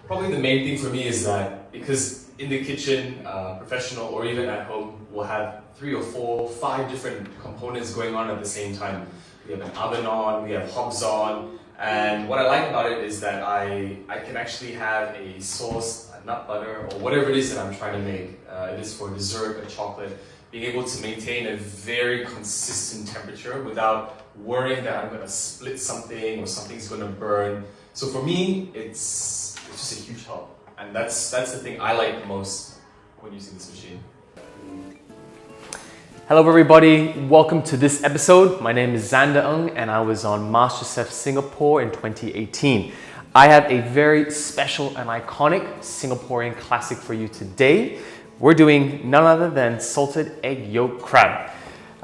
Probably the main thing for me is that because in the kitchen, professional or even at home, we'll have 3 or 4, 5 different components going on at the same time. We have an oven on, we have hobs on, and what I like about it is that I can actually have a sauce, a nut butter, or whatever it is that I'm trying to make. It is for dessert, a chocolate, being able to maintain a very consistent temperature without worrying that I'm going to split something or something's going to burn. So for me, it's just a huge help. And that's the thing I like the most when using this machine. Hello everybody, welcome to this episode. My name is Zander Ng and I was on MasterChef Singapore in 2018. I have a very special and iconic Singaporean classic for you today. We're doing none other than salted egg yolk crab.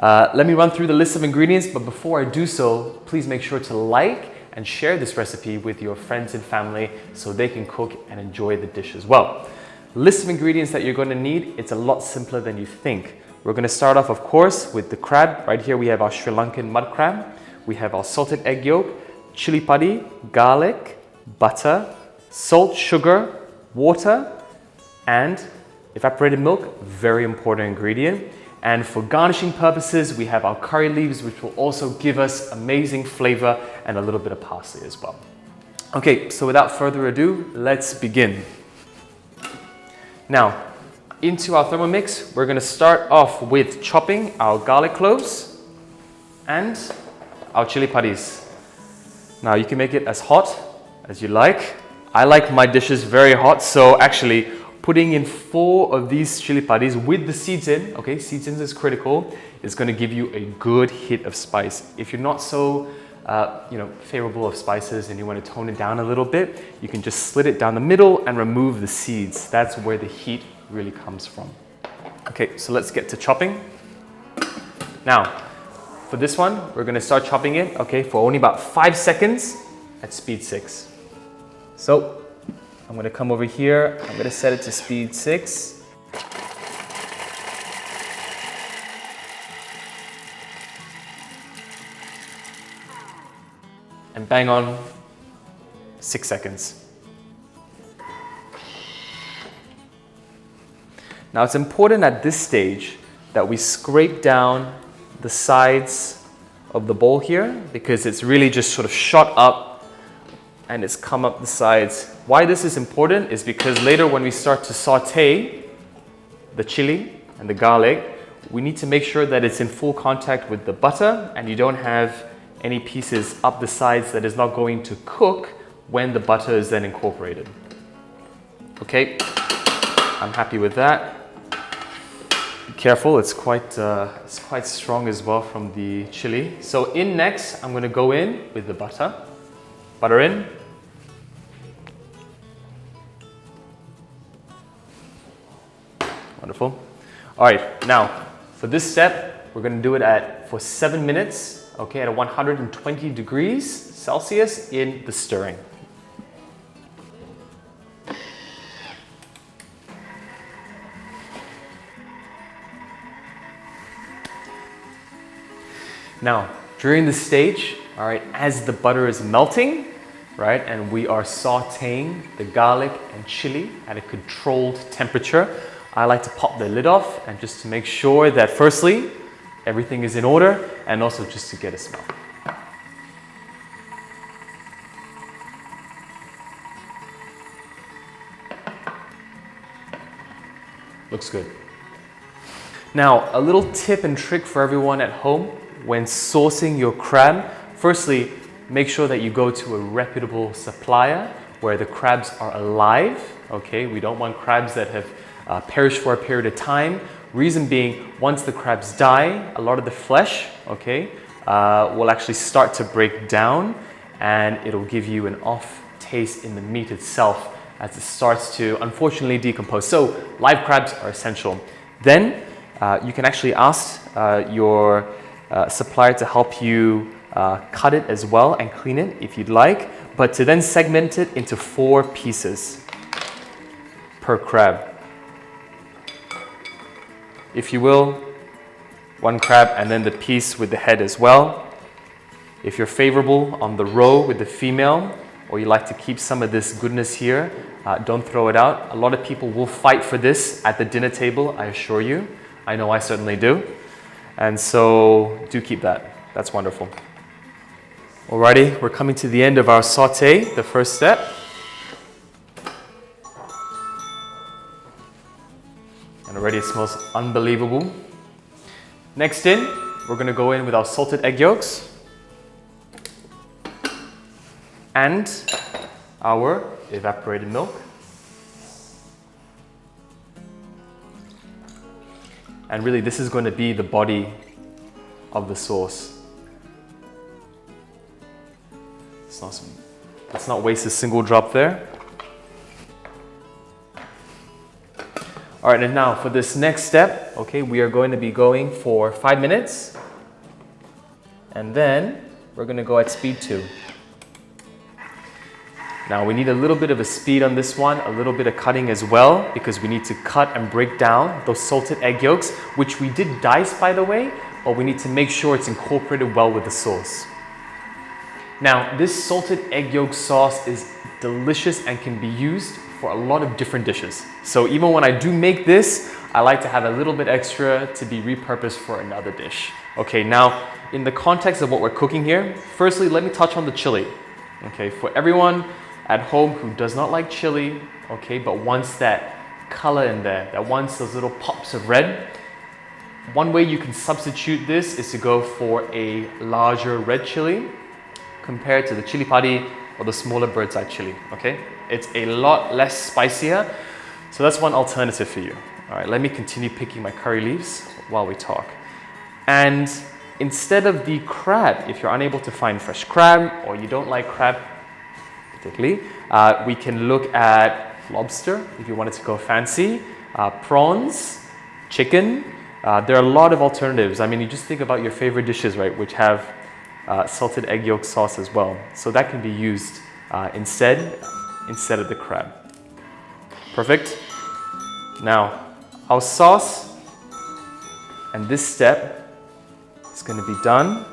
Let me run through the list of ingredients, but before I do so, please make sure to like and share this recipe with your friends and family so they can cook and enjoy the dish as well. List of ingredients that you're going to need, it's a lot simpler than you think. We're going to start off, of course, with the crab. Right here we have our Sri Lankan mud crab. We have our salted egg yolk, chili padi, garlic, butter, salt, sugar, water, and evaporated milk, very important ingredient. And for garnishing purposes, we have our curry leaves, which will also give us amazing flavor, and a little bit of parsley as well. Okay, so without further ado, let's begin. Now, into our Thermomix, we're gonna start off with chopping our garlic cloves and our chili padis. Now, you can make it as hot as you like. I like my dishes very hot, so actually, putting in 4 of these chili padis with the seeds in, okay, seeds in is critical, is going to give you a good hit of spice. If you're not so, favorable of spices and you want to tone it down a little bit, you can just slit it down the middle and remove the seeds. That's where the heat really comes from. Okay, so let's get to chopping. Now, for this one, we're going to start chopping it, okay, for only about 5 seconds at speed 6. So, I'm going to come over here, I'm going to set it to speed 6. And bang on 6 seconds. Now it's important at this stage that we scrape down the sides of the bowl here because it's really just sort of shot up and it's come up the sides. Why this is important is because later when we start to saute the chili and the garlic, we need to make sure that it's in full contact with the butter and you don't have any pieces up the sides that is not going to cook when the butter is then incorporated. Okay, I'm happy with that. Be careful, it's quite strong as well from the chili. So in next, I'm gonna go in with the butter. Butter in. Wonderful. All right, now for this step, we're going to do it for 7 minutes, okay, at 120 degrees Celsius in the stirring. Now, during this stage, all right, as the butter is melting, right, and we are sauteing the garlic and chili at a controlled temperature, I like to pop the lid off and just to make sure that firstly, everything is in order and also just to get a smell. Looks good. Now, a little tip and trick for everyone at home when saucing your crab. Firstly, make sure that you go to a reputable supplier where the crabs are alive, okay? We don't want crabs that have perished for a period of time. Reason being, once the crabs die, a lot of the flesh, okay, will actually start to break down and it'll give you an off taste in the meat itself as it starts to, unfortunately, decompose. So, live crabs are essential. Then, you can actually ask your supplier to help you cut it as well and clean it if you'd like, but to then segment it into 4 pieces per crab. If you will, 1 crab and then the piece with the head as well. If you're favorable on the roe with the female, or you like to keep some of this goodness here, Don't throw it out. A lot of people will fight for this at the dinner table, I assure you. I know I certainly do. And so do keep that. That's wonderful. Alrighty, we're coming to the end of our saute, the first step. And already it smells unbelievable. Next in, we're going to go in with our salted egg yolks and our evaporated milk. And really, this is going to be the body of the sauce. Let's not waste a single drop there. All right, and now for this next step, okay, we are going to be going for 5 minutes. And then we're going to go at speed 2. Now we need a little bit of a speed on this one, a little bit of cutting as well, because we need to cut and break down those salted egg yolks, which we did dice, by the way, but we need to make sure it's incorporated well with the sauce. Now, this salted egg yolk sauce is delicious and can be used for a lot of different dishes. So even when I do make this, I like to have a little bit extra to be repurposed for another dish. Okay, now in the context of what we're cooking here, firstly, let me touch on the chili. Okay, for everyone at home who does not like chili, okay, but wants that color in there, that wants those little pops of red, one way you can substitute this is to go for a larger red chili compared to the chili padi or the smaller bird's eye chili, okay? It's a lot less spicier, so that's one alternative for you. All right, let me continue picking my curry leaves while we talk. And instead of the crab, if you're unable to find fresh crab or you don't like crab particularly, we can look at lobster if you wanted to go fancy, prawns, chicken. There are a lot of alternatives. I mean, you just think about your favorite dishes, right, which have salted egg yolk sauce as well. So that can be used instead of the crab. Perfect. Now, our sauce and this step is going to be done.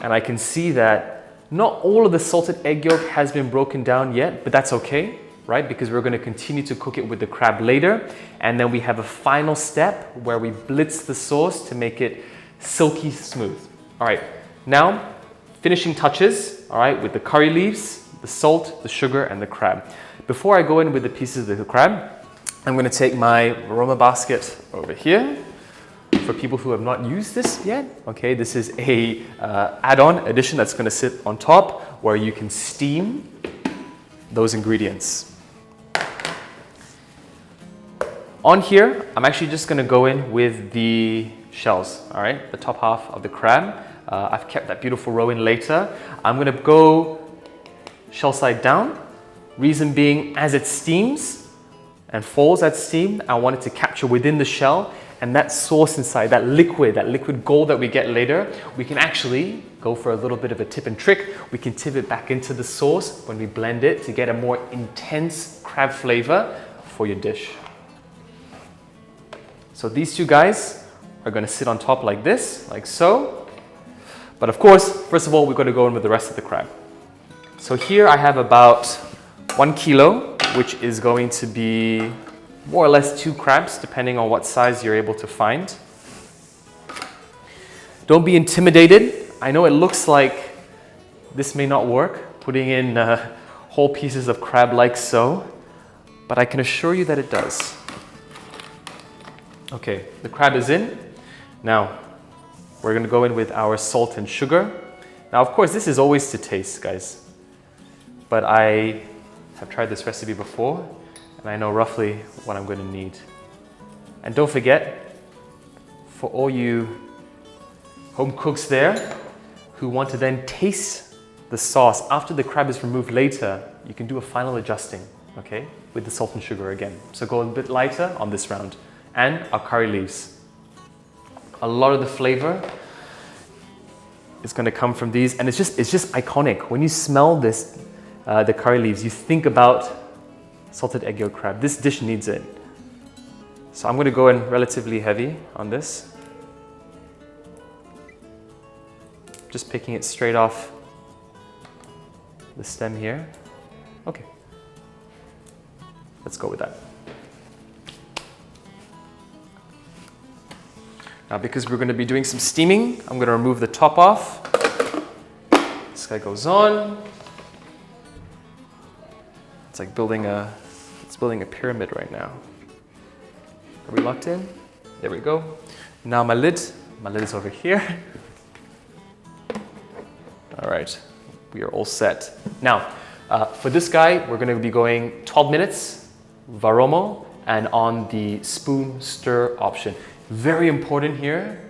And I can see that not all of the salted egg yolk has been broken down yet, but that's okay, right? Because we're going to continue to cook it with the crab later. And then we have a final step where we blitz the sauce to make it silky smooth. All right, now finishing touches, all right, with the curry leaves, the salt, the sugar, and the crab. Before I go in with the pieces of the crab, I'm going to take my aroma basket over here. For people who have not used this yet, okay, this is a add-on addition that's going to sit on top where you can steam those ingredients. On here, I'm actually just going to go in with the shells, all right, the top half of the crab. I've kept that beautiful roe in later. I'm going to go shell side down. Reason being, as it steams and falls at steam, I want it to capture within the shell. And that sauce inside, that liquid gold that we get later, we can actually go for a little bit of a tip and trick. We can tip it back into the sauce when we blend it to get a more intense crab flavor for your dish. So these two guys are going to sit on top like this, like so. But of course, first of all, we're going to go in with the rest of the crab. So here I have about 1 kilo, which is going to be more or less 2 crabs, depending on what size you're able to find. Don't be intimidated. I know it looks like this may not work, putting in whole pieces of crab like so, but I can assure you that it does. Okay, the crab is in. Now, we're going to go in with our salt and sugar. Now, of course, this is always to taste, guys, but I have tried this recipe before, and I know roughly what I'm going to need. And don't forget, for all you home cooks there who want to then taste the sauce after the crab is removed later, you can do a final adjusting, okay, with the salt and sugar again. So go a bit lighter on this round. And our curry leaves. A lot of the flavor is going to come from these, and it's just iconic. When you smell this, the curry leaves, you think about salted egg yolk crab. This dish needs it. So I'm going to go in relatively heavy on this. Just picking it straight off the stem here. Okay, let's go with that. Now, because we're going to be doing some steaming, I'm going to remove the top off. This guy goes on. It's like building a pyramid right now. Are we locked in? There we go. Now my lid is over here. All right, we are all set. Now, for this guy, we're going to be going 12 minutes, Varomo, and on the spoon stir option. Very important here,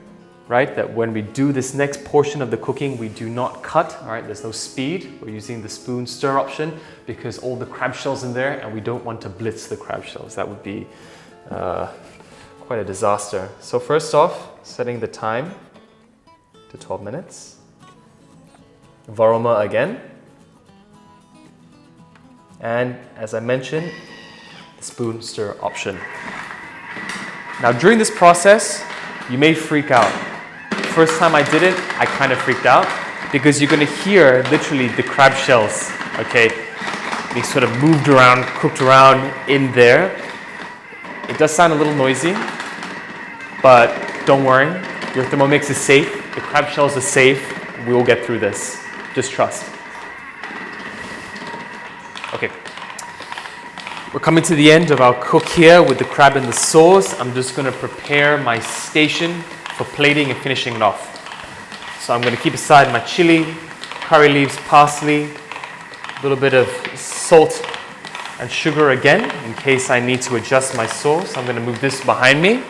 right, that when we do this next portion of the cooking, we do not cut, all right, there's no speed. We're using the spoon stir option because all the crab shells in there, and we don't want to blitz the crab shells. That would be quite a disaster. So first off, setting the time to 12 minutes. Varoma again. And as I mentioned, the spoon stir option. Now during this process, you may freak out. First time I did it, I kind of freaked out because you're going to hear literally the crab shells, okay, being sort of moved around, cooked around in there. It does sound a little noisy, but don't worry, your Thermomix is safe, the crab shells are safe, we will get through this, just trust. Okay, we're coming to the end of our cook here with the crab in the sauce. I'm just going to prepare my station for plating and finishing it off. So I'm going to keep aside my chili, curry leaves, parsley, a little bit of salt and sugar again in case I need to adjust my sauce. I'm going to move this behind me.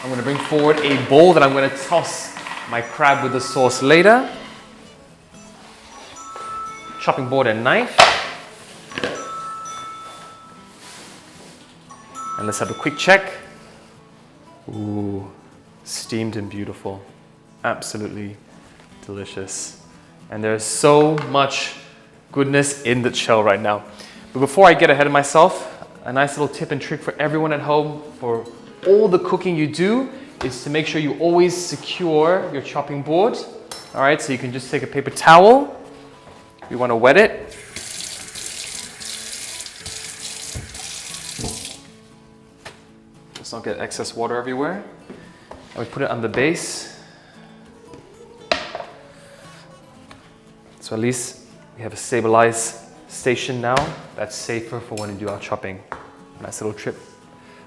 I'm going to bring forward a bowl that I'm going to toss my crab with the sauce later. Chopping board and knife. And let's have a quick check. Ooh, steamed and beautiful. Absolutely delicious. And there's so much goodness in the shell right now. But before I get ahead of myself, a nice little tip and trick for everyone at home for all the cooking you do is to make sure you always secure your chopping board. All right, so you can just take a paper towel. We want to wet it. Let's not get excess water everywhere. And we put it on the base. So at least we have a stabilized station now. That's safer for when we do our chopping. Nice little tip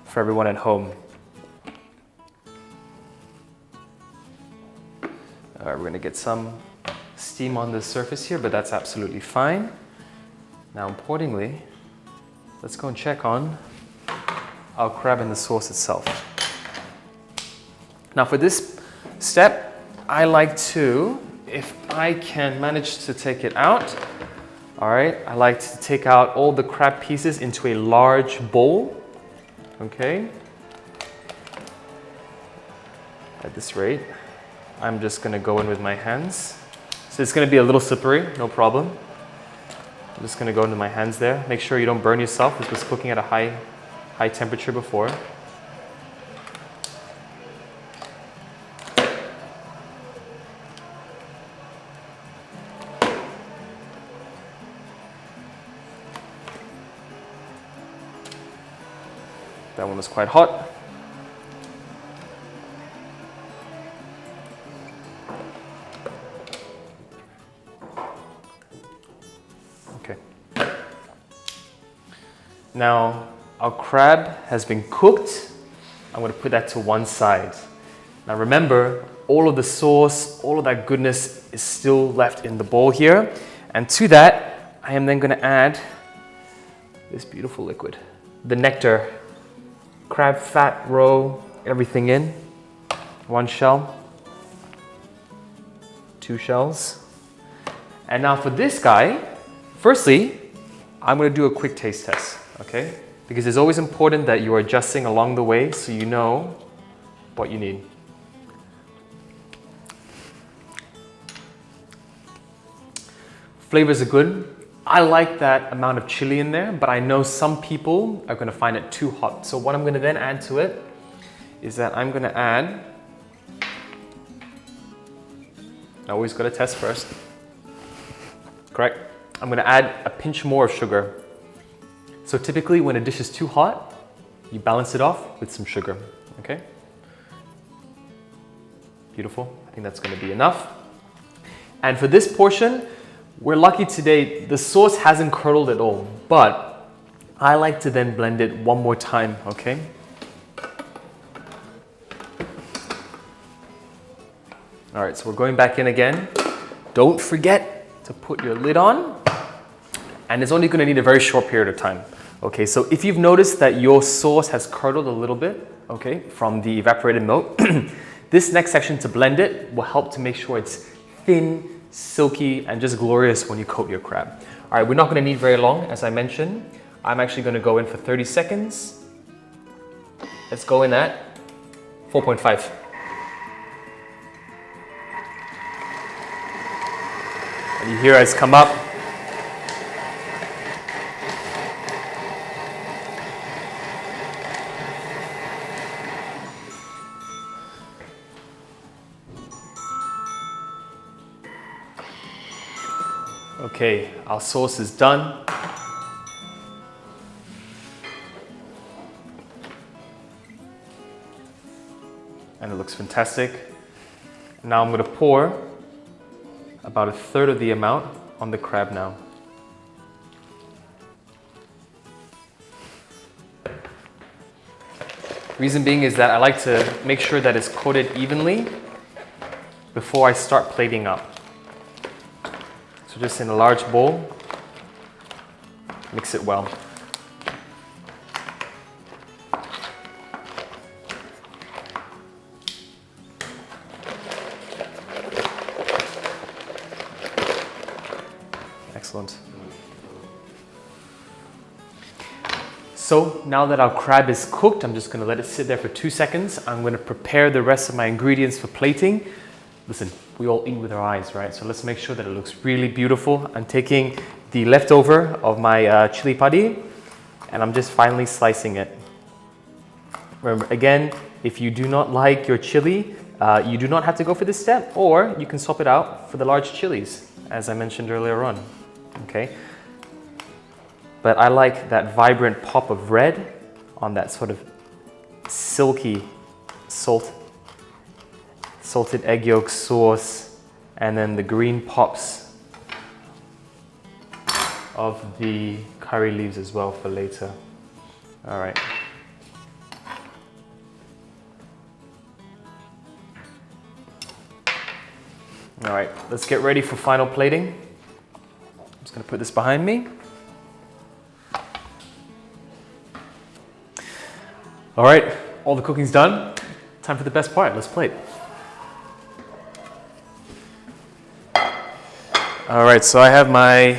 for everyone at home. All right, we're going to get some steam on the surface here, but that's absolutely fine. Now, importantly, let's go and check on our crab in the sauce itself. Now, for this step, I like to, if I can manage to take it out, all right, I like to take out all the crab pieces into a large bowl, okay? At this rate, I'm just gonna go in with my hands. So it's gonna be a little slippery, no problem. I'm just gonna go into my hands there. Make sure you don't burn yourself. This was cooking at a high temperature before. That one was quite hot. Okay. Now, our crab has been cooked. I'm going to put that to one side. Now remember, all of the sauce, all of that goodness is still left in the bowl here. And to that, I am then going to add this beautiful liquid, the nectar. Crab fat roe, everything in. One shell, two shells. And now for this guy, firstly, I'm going to do a quick taste test, okay? Because it's always important that you are adjusting along the way so you know what you need. Flavors are good. I like that amount of chili in there, but I know some people are going to find it too hot. So what I'm going to then add to it is that I'm going to add Always got to test first. Correct. I'm going to add a pinch more of sugar. So typically when a dish is too hot, you balance it off with some sugar, okay? Beautiful. I think that's going to be enough. And for this portion, we're lucky today, the sauce hasn't curdled at all, but I like to then blend it one more time, okay? All right, so we're going back in again. Don't forget to put your lid on, and it's only going to need a very short period of time. Okay, so if you've noticed that your sauce has curdled a little bit, okay, from the evaporated milk, this next section to blend it will help to make sure it's thin, silky, and just glorious when you coat your crab. All right, we're not going to need very long, as I mentioned. I'm actually going to go in for 30 seconds. Let's go in at 4.5. And you hear it's come up. Okay, our sauce is done. And it looks fantastic. Now I'm going to pour about 1/3 of the amount on the crab now. Reason being is that I like to make sure that it's coated evenly before I start plating up. So just in a large bowl, mix it well. Excellent. So now that our crab is cooked, I'm just going to let it sit there for 2 seconds. I'm going to prepare the rest of my ingredients for plating. Listen, we all eat with our eyes, right? So let's make sure that it looks really beautiful. I'm taking the leftover of my chili padi, and I'm just finely slicing it. Remember, again, if you do not like your chili, you do not have to go for this step, or you can swap it out for the large chilies, as I mentioned earlier on. Okay, but I like that vibrant pop of red on that sort of silky salted egg yolk sauce, and then the green pops of the curry leaves as well for later. All right. All right, let's get ready for final plating. I'm just going to put this behind me. All right, all the cooking's done. Time for the best part. Let's plate. All right, so I have my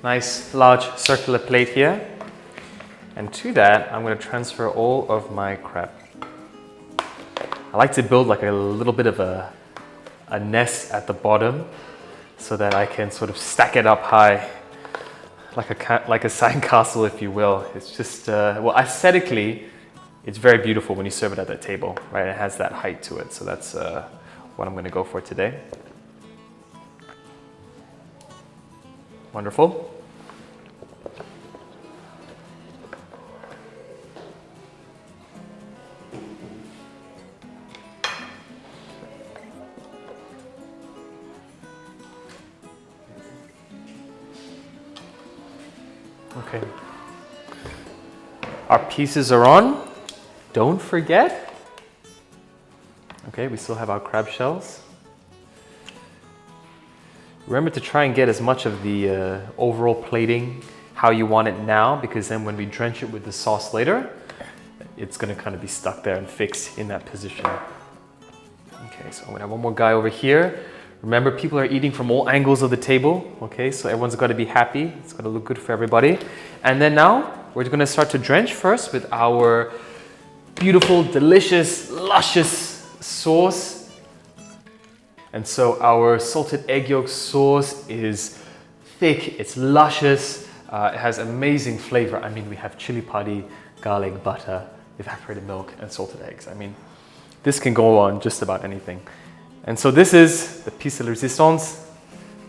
nice large circular plate here. And to that, I'm going to transfer all of my crab. I like to build like a little bit of a nest at the bottom so that I can sort of stack it up high like a sandcastle, if you will. It's just, well, aesthetically, it's very beautiful when you serve it at that table, right? It has that height to it. So that's what I'm going to go for today. Wonderful. Okay. Our pieces are on. Don't forget. Okay, we still have our crab shells. Remember to try and get as much of the overall plating how you want it now, because then when we drench it with the sauce later, it's going to kind of be stuck there and fixed in that position. Okay, so I'm going to have one more guy over here. Remember, people are eating from all angles of the table, okay? So everyone's got to be happy. It's got to look good for everybody. And then now, we're going to start to drench first with our beautiful, delicious, luscious sauce. And so our salted egg yolk sauce is thick, it's luscious, it has amazing flavor. I mean, we have chili padi, garlic, butter, evaporated milk, and salted eggs. I mean, this can go on just about anything. And so this is the piece de résistance,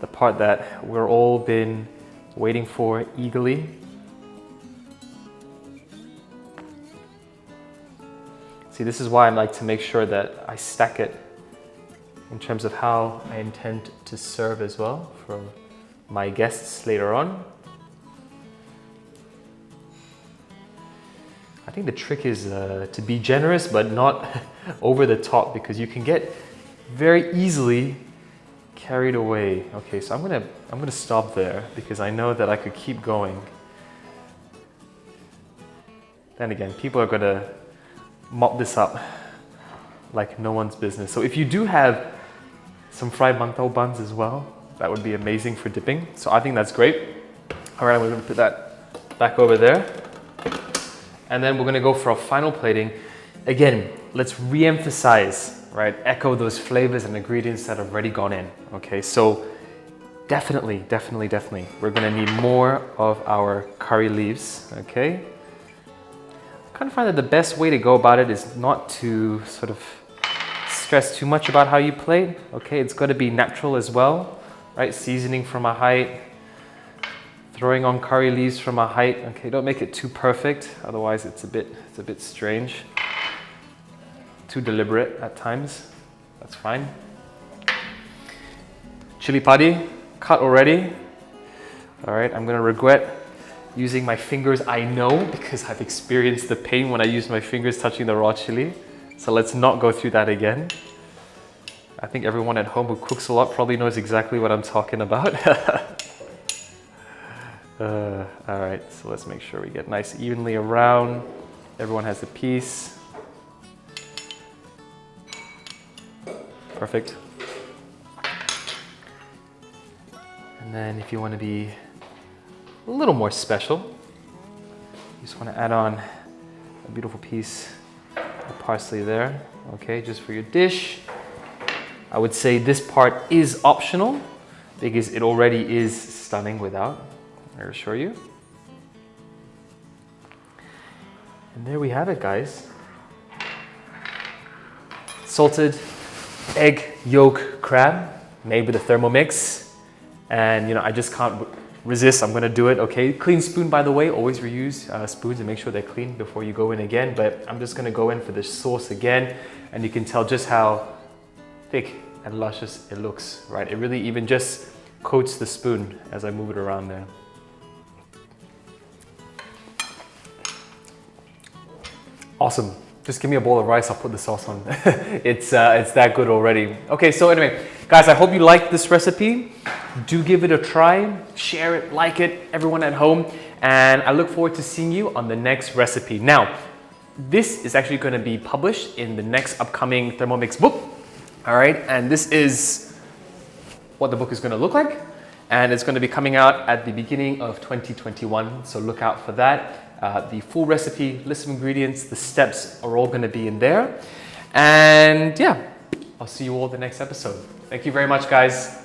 the part that we're all been waiting for eagerly. See, this is why I like to make sure that I stack it in terms of how I intend to serve as well for my guests later on. I think the trick is to be generous but not over the top, because you can get very easily carried away. Okay, so I'm gonna stop there because I know that I could keep going. Then again, people are gonna mop this up like no one's business. So if you do have some fried mantou buns as well, that would be amazing for dipping. So I think that's great. All right, we're gonna put that back over there. And then we're gonna go for our final plating. Again, let's re-emphasize, right? Echo those flavors and ingredients that have already gone in, okay? So definitely, we're gonna need more of our curry leaves, okay? I kind of find that the best way to go about it is not to sort of stress too much about how you plate, okay? It's gotta be natural as well, right? Seasoning from a height, throwing on curry leaves from a height, okay? Don't make it too perfect, otherwise it's a bit strange. Too deliberate at times, that's fine. Chili padi, cut already. All right, I'm gonna regret using my fingers, I know, because I've experienced the pain when I use my fingers touching the raw chili. So let's not go through that again. I think everyone at home who cooks a lot probably knows exactly what I'm talking about. All right, so let's make sure we get nice evenly around. Everyone has a piece. Perfect. And then if you want to be a little more special, you just want to add on a beautiful piece of parsley there, okay, just for your dish. I would say this part is optional because it already is stunning without, I assure you. And there we have it, guys. Salted egg yolk crab made with a Thermomix. And I just can't resist, I'm gonna do it, okay? Clean spoon, by the way, always reuse spoons and make sure they're clean before you go in again, but I'm just gonna go in for the sauce again, and you can tell just how thick and luscious it looks, right? It really even just coats the spoon as I move it around there. Awesome. Just give me a bowl of rice, I'll put the sauce on. It's that good already. Okay, so anyway, guys, I hope you liked this recipe. Do give it a try, share it, like it, everyone at home, and I look forward to seeing you on the next recipe. Now, this is actually going to be published in the next upcoming Thermomix book, all right? And this is what the book is going to look like, and it's going to be coming out at the beginning of 2021, so look out for that. The full recipe, list of ingredients, the steps are all going to be in there. And yeah, I'll see you all in the next episode. Thank you very much, guys.